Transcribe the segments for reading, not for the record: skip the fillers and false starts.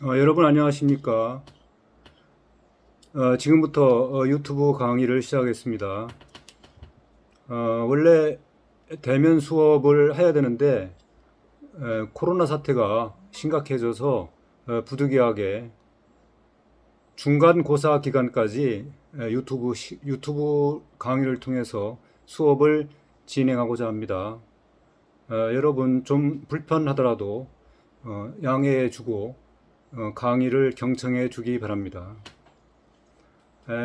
여러분 안녕하십니까? 지금부터 유튜브 강의를 시작하겠습니다. 원래 대면 수업을 해야 되는데 코로나 사태가 심각해져서 부득이하게 중간고사 기간까지 유튜브 강의를 통해서 수업을 진행하고자 합니다. 여러분 좀 불편하더라도 양해해 주고 강의를 경청해 주기 바랍니다.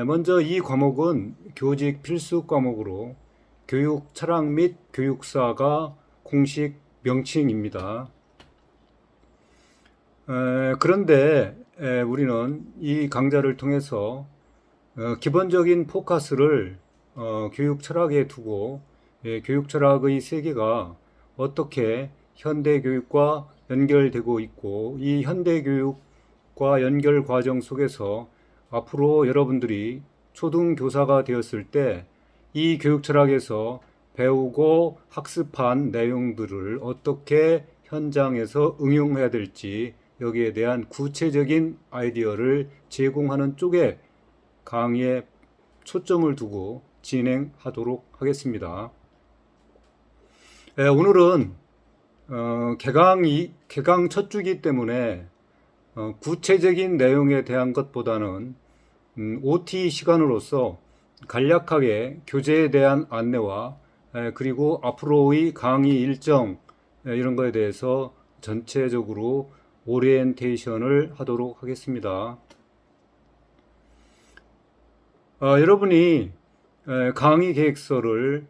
먼저 이 과목은 교직 필수 과목으로 교육 철학 및 교육사가 공식 명칭입니다. 그런데 우리는 이 강좌를 통해서 기본적인 포커스를 교육 철학에 두고 교육 철학의 세계가 어떻게 현대 교육과 연결되고 있고 이 현대 교육과 연결 과정 속에서 앞으로 여러분들이 초등교사가 되었을 때 이 교육 철학에서 배우고 학습한 내용들을 어떻게 현장에서 응용해야 될지 여기에 대한 구체적인 아이디어를 제공하는 쪽에 강의에 초점을 두고 진행하도록 하겠습니다. 오늘은 개강 첫 주기 때문에 구체적인 내용에 대한 것보다는 OT 시간으로서 간략하게 교재에 대한 안내와 그리고 앞으로의 강의 일정 이런 거에 대해서 전체적으로 오리엔테이션을 하도록 하겠습니다. 여러분이 강의 계획서를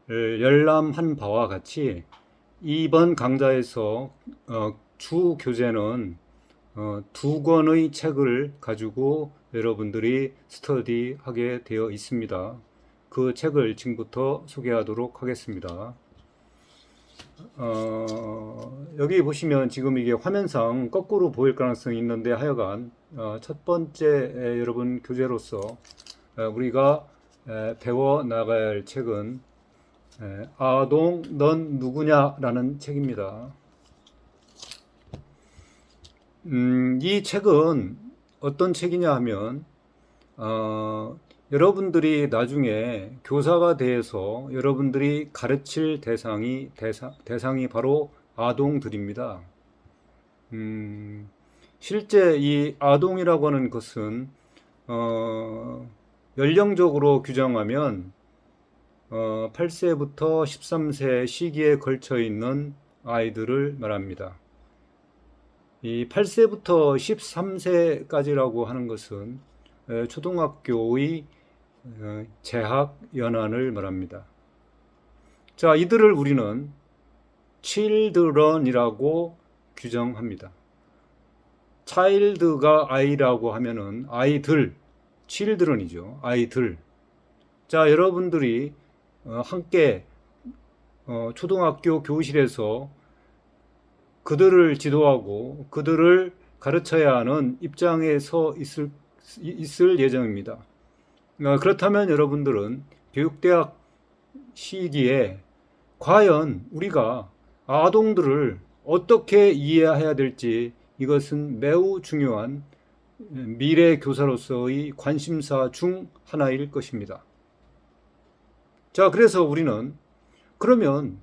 열람한 바와 같이 이번 강좌에서 주 교재는 두 권의 책을 가지고 여러분들이 스터디하게 되어 있습니다. 그 책을 지금부터 소개하도록 하겠습니다. 여기 보시면 지금 이게 화면상 거꾸로 보일 가능성이 있는데 하여간 첫 번째 여러분 교재로서 우리가 배워 나가야 할 책은 아동 넌 누구냐라는 책입니다. 이 책은 어떤 책이냐 하면 여러분들이 나중에 교사가 돼서 여러분들이 가르칠 대상이 바로 아동들입니다. 실제 이 아동이라고 하는 것은 연령적으로 규정하면 8세부터 13세 시기에 걸쳐 있는 아이들을 말합니다. 이 8세부터 13세까지라고 하는 것은 초등학교의 재학 연한을 말합니다. 자, 이들을 우리는 children이라고 규정합니다. child가 아이라고 하면은 아이들, children이죠. 아이들. 자, 여러분들이 함께 초등학교 교실에서 그들을 지도하고 그들을 가르쳐야 하는 입장에 서 있을 예정입니다. 그렇다면 여러분들은 교육대학 시기에 과연 우리가 아동들을 어떻게 이해해야 될지 이것은 매우 중요한 미래 교사로서의 관심사 중 하나일 것입니다. 자, 그래서 우리는 그러면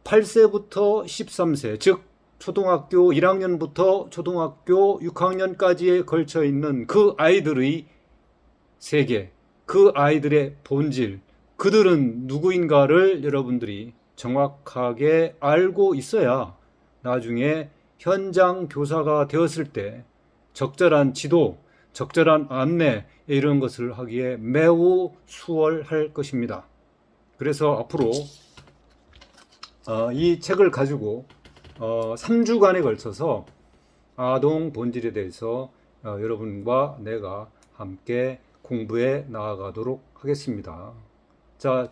8세부터 13세, 즉 초등학교 1학년부터 초등학교 6학년까지에 걸쳐 있는 그 아이들의 세계, 그 아이들의 본질, 그들은 누구인가를 여러분들이 정확하게 알고 있어야 나중에 현장 교사가 되었을 때 적절한 지도, 적절한 안내 이런 것을 하기에 매우 수월할 것입니다. 그래서 앞으로 이 책을 가지고 3주간에 걸쳐서 아동 본질에 대해서 여러분과 내가 함께 공부해 나아가도록 하겠습니다. 자,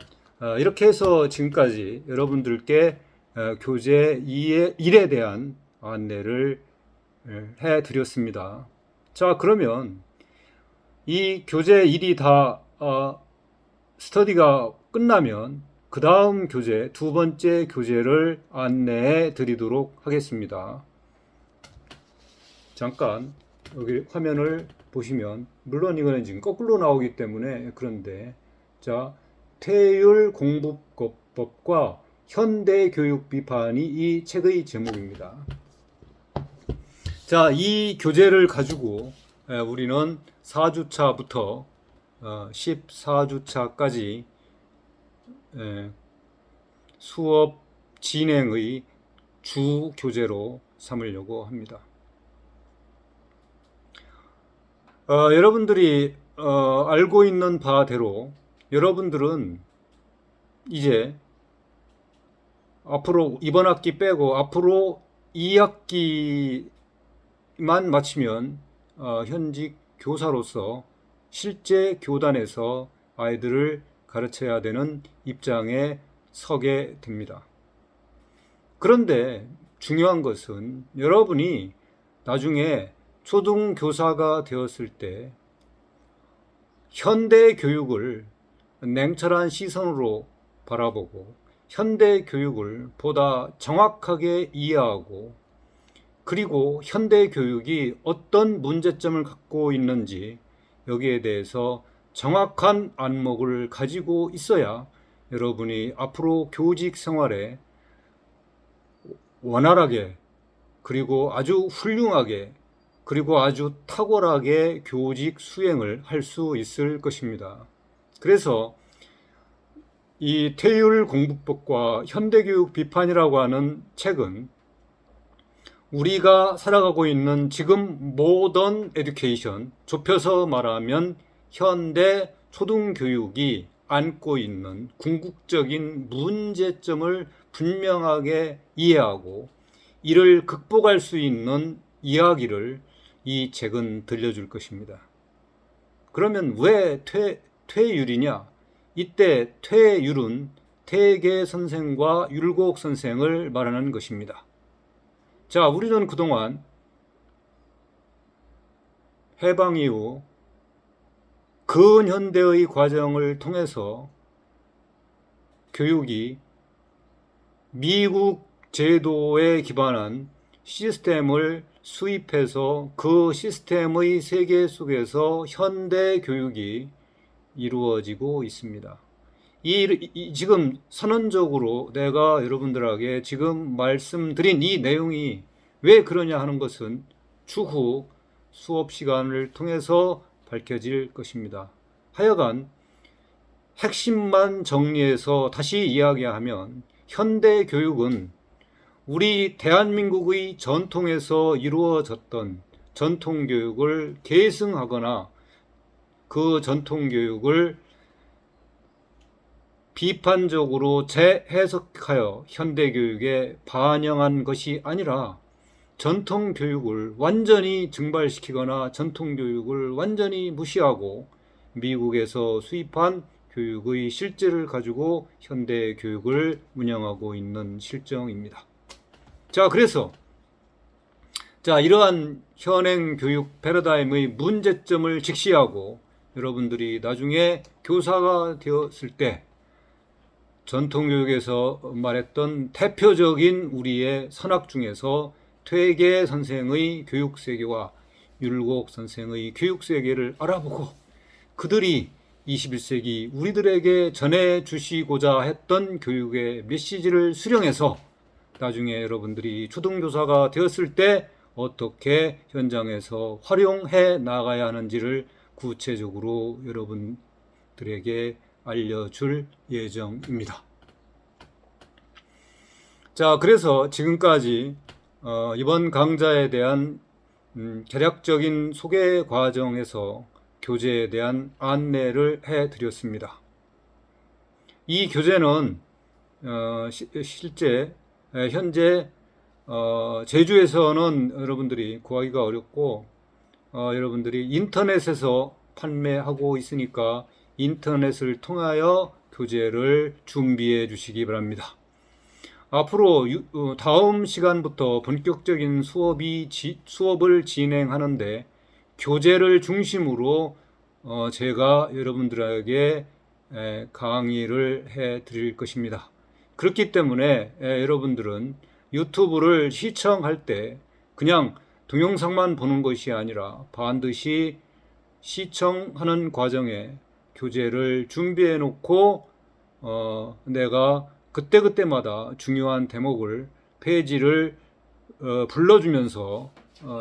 이렇게 해서 지금까지 여러분들께 교재 1에 대한 안내를 해 드렸습니다. 자, 그러면 이 교재 1이 다 스터디가 끝나면 그 다음 교재, 두 번째 교재를 안내해 드리도록 하겠습니다. 잠깐 여기 화면을 보시면, 물론 이거는 지금 거꾸로 나오기 때문에 그런데, 자, 퇴율 공부법과 현대 교육 비판이 이 책의 제목입니다. 자, 이 교재를 가지고 우리는 4주차부터 14주차까지 수업 진행의 주 교재로 삼으려고 합니다. 여러분들이 알고 있는 바대로 여러분들은 이제 앞으로 이번 학기 빼고 앞으로 2학기만 마치면 현직 교사로서 실제 교단에서 아이들을 가르쳐야 되는 입장에 서게 됩니다. 그런데 중요한 것은 여러분이 나중에 초등교사가 되었을 때 현대 교육을 냉철한 시선으로 바라보고 현대 교육을 보다 정확하게 이해하고, 그리고 현대 교육이 어떤 문제점을 갖고 있는지 여기에 대해서 정확한 안목을 가지고 있어야 여러분이 앞으로 교직 생활에 원활하게, 그리고 아주 훌륭하게, 그리고 아주 탁월하게 교직 수행을 할 수 있을 것입니다. 그래서 이 퇴율 공부법과 현대교육 비판이라고 하는 책은 우리가 살아가고 있는 지금 모던 에듀케이션, 좁혀서 말하면 현대 초등교육이 안고 있는 궁극적인 문제점을 분명하게 이해하고 이를 극복할 수 있는 이야기를 이 책은 들려줄 것입니다. 그러면 왜 퇴율이냐? 이때 퇴율은 태계 선생과 율곡 선생을 말하는 것입니다. 자, 우리는 그동안 해방 이후 근현대의 과정을 통해서 교육이 미국 제도에 기반한 시스템을 수입해서 그 시스템의 세계 속에서 현대 교육이 이루어지고 있습니다. 지금 선언적으로 내가 여러분들에게 지금 말씀드린 이 내용이 왜 그러냐 하는 것은 추후 수업 시간을 통해서 밝혀질 것입니다. 하여간 핵심만 정리해서 다시 이야기하면 현대 교육은 우리 대한민국의 전통에서 이루어졌던 전통 교육을 계승하거나 그 전통 교육을 비판적으로 재해석하여 현대 교육에 반영한 것이 아니라 전통 교육을 완전히 증발시키거나 전통 교육을 완전히 무시하고 미국에서 수입한 교육의 실제를 가지고 현대 교육을 운영하고 있는 실정입니다. 자, 그래서 이러한 현행 교육 패러다임의 문제점을 직시하고 여러분들이 나중에 교사가 되었을 때 전통교육에서 말했던 대표적인 우리의 선학 중에서 퇴계 선생의 교육세계와 율곡 선생의 교육세계를 알아보고 그들이 21세기 우리들에게 전해주시고자 했던 교육의 메시지를 수령해서 나중에 여러분들이 초등교사가 되었을 때 어떻게 현장에서 활용해 나가야 하는지를 구체적으로 여러분들에게 알려줄 예정입니다. 자, 그래서 지금까지 이번 강좌에 대한 개략적인 소개 과정에서 교재에 대한 안내를 해드렸습니다. 이 교재는 실제 현재 제주에서는 여러분들이 구하기가 어렵고 여러분들이 인터넷에서 판매하고 있으니까 인터넷을 통하여 교재를 준비해 주시기 바랍니다. 앞으로 다음 시간부터 본격적인 수업을 진행하는데 교재를 중심으로 제가 여러분들에게 강의를 해 드릴 것입니다. 그렇기 때문에 여러분들은 유튜브를 시청할 때 그냥 동영상만 보는 것이 아니라 반드시 시청하는 과정에 교재를 준비해 놓고 내가 그때그때마다 중요한 대목을 페이지를 불러주면서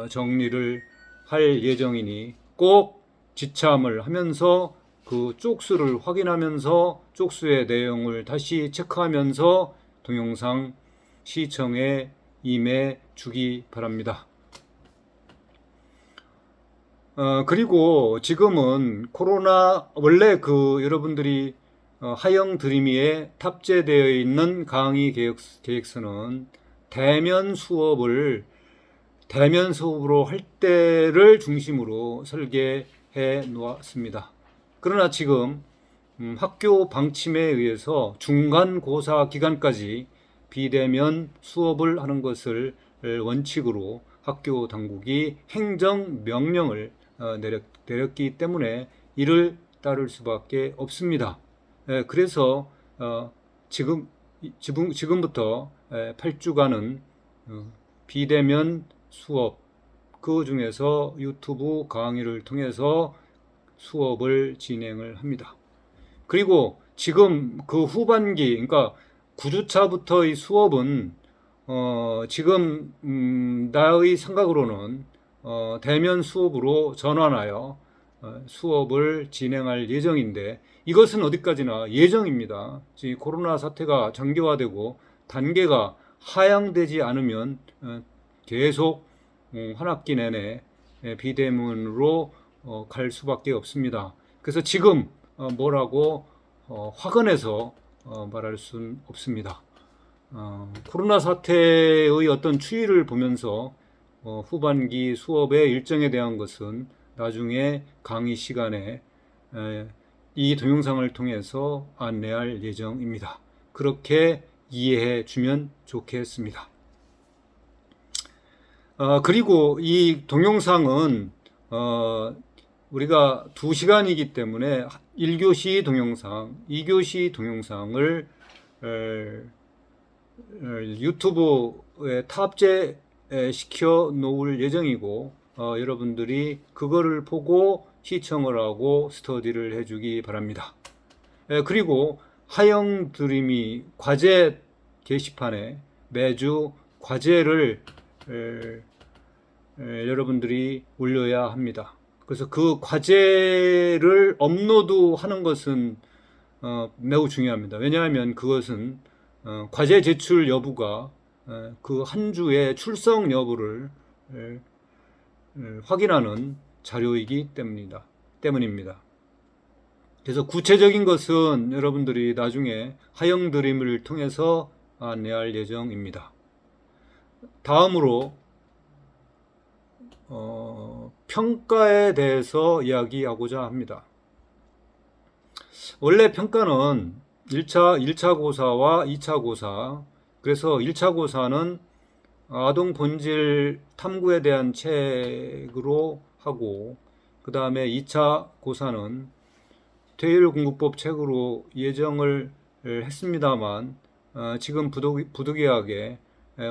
정리를 할 예정이니 꼭 지참을 하면서 그 쪽수를 확인하면서 쪽수의 내용을 다시 체크하면서 동영상 시청에 임해 주기 바랍니다. 그리고 지금은 코로나 원래 여러분들이 하영 드림이에 탑재되어 있는 강의 계획서는 대면 수업으로 할 때를 중심으로 설계해 놓았습니다. 그러나 지금 학교 방침에 의해서 중간고사 기간까지 비대면 수업을 하는 것을 원칙으로 학교 당국이 행정명령을 내렸기 때문에 이를 따를 수밖에 없습니다. 그래서 지금부터 8주간은 비대면 수업, 그 중에서 유튜브 강의를 통해서 수업을 진행을 합니다. 그리고 지금 그 후반기, 그러니까 9주차부터의 수업은 지금 나의 생각으로는 대면 수업으로 전환하여 수업을 진행할 예정인데, 이것은 어디까지나 예정입니다. 지금 코로나 사태가 장기화되고 단계가 하향되지 않으면 계속 한 학기 내내 비대면으로 갈 수밖에 없습니다. 그래서 지금 뭐라고 확언해서 말할 수는 없습니다. 코로나 사태의 어떤 추이를 보면서 후반기 수업의 일정에 대한 것은 나중에 강의 시간에 이 동영상을 통해서 안내할 예정입니다. 그렇게 이해해 주면 좋겠습니다. 그리고 이 동영상은 우리가 2시간이기 때문에 1교시 동영상, 2교시 동영상을 유튜브에 탑재시켜 놓을 예정이고, 여러분들이 그거를 보고 시청을 하고 스터디를 해주기 바랍니다. 그리고 하영 드림이 과제 게시판에 매주 과제를 여러분들이 올려야 합니다. 그래서 그 과제를 업로드하는 것은 매우 중요합니다. 왜냐하면 그것은 과제 제출 여부가 그 한 주의 출석 여부를 확인하는 자료이기 때문입니다. 그래서 구체적인 것은 여러분들이 나중에 하영 드림을 통해서 안내할 예정입니다. 다음으로 평가에 대해서 이야기하고자 합니다. 원래 평가는 1차 고사와 2차 고사, 그래서 1차 고사는 아동 본질 탐구에 대한 책으로 하고, 그 다음에 2차 고사는 퇴일공부법 책으로 예정을 했습니다만, 지금 부득이하게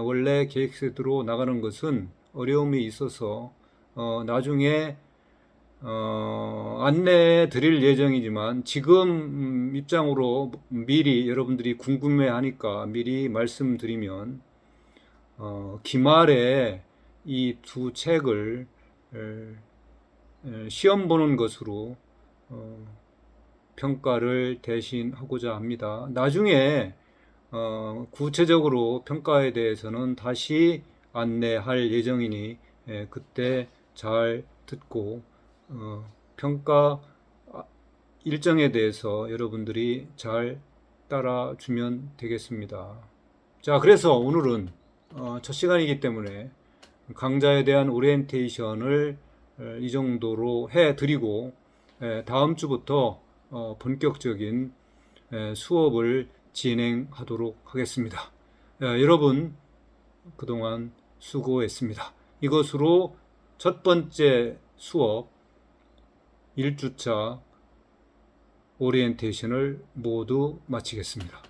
원래 계획대로 나가는 것은 어려움이 있어서 나중에 안내해 드릴 예정이지만, 지금 입장으로 미리 여러분들이 궁금해하니까 미리 말씀드리면, 기말에 이 두 책을 시험 보는 것으로 평가를 대신 하고자 합니다. 나중에 구체적으로 평가에 대해서는 다시 안내할 예정이니 그때 잘 듣고 평가 일정에 대해서 여러분들이 잘 따라주면 되겠습니다. 자, 그래서 오늘은 첫 시간이기 때문에 강좌에 대한 오리엔테이션을 이 정도로 해드리고, 다음 주부터 본격적인 수업을 진행하도록 하겠습니다. 여러분 그동안 수고했습니다. 이것으로 첫 번째 수업 1주차 오리엔테이션을 모두 마치겠습니다.